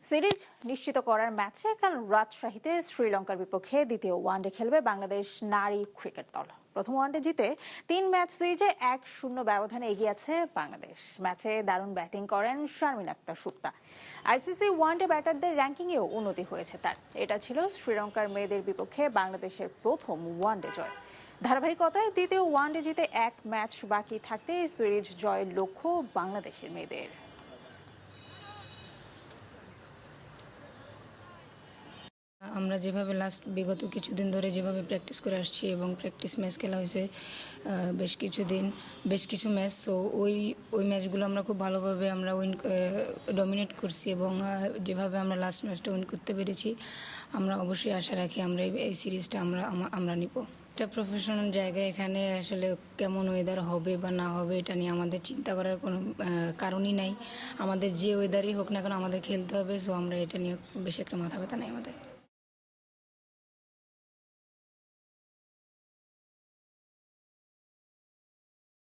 Series নিশ্চিত করার ম্যাচে কাল রাজশাহীতে শ্রীলঙ্কার বিপক্ষে দ্বিতীয় ওয়ানডে খেলবে বাংলাদেশ নারী ক্রিকেট দল। প্রথম ওয়ানডে জিতে 3 ম্যাচ সিরিজে 1-0 ব্যবধানে এগিয়ে আছে বাংলাদেশ। ম্যাচে দারুণ ব্যাটিং করেন শারমিন আক্তার সুক্তা। আইসিসি ওয়ানডে ব্যাটারদের র্যাঙ্কিংয়েও উন্নতি হয়েছে তার। এটা ছিল শ্রীলঙ্কার মেয়েদের বিপক্ষে বাংলাদেশের প্রথম ওয়ানডে জয়। ধারাবাহিকতায় দ্বিতীয় ওয়ানডে জিতে 1 ম্যাচ বাকি থাকতে সিরিজ জয়ের লক্ষ্য বাংলাদেশের মেয়েদের। আমরা যেভাবে বিগত কিছুদিন ধরে যেভাবে প্র্যাকটিস করে আসছি এবং প্র্যাকটিস ম্যাচ খেলা হয়েছে বেশ কিছু ম্যাচ, সো ওই ম্যাচগুলো আমরা খুব ভালোভাবে আমরা ডমিনেট করছি এবং যেভাবে আমরা লাস্ট ম্যাচটা উইন করতে পেরেছি, আমরা অবশ্যই আশা রাখি আমরা এই সিরিজটা আমরা নিব। এটা প্রফেশনাল জায়গায়, এখানে আসলে কেমন ওয়েদার হবে বা না হবে এটা নিয়ে আমাদের চিন্তা করার কোনো কারণই নাই। আমাদের যে ওয়েদারই হোক না কেন আমাদের খেলতে হবে, সো আমরা এটা নিয়ে বেশি একটা মাথা ব্যথা নাই আমাদের।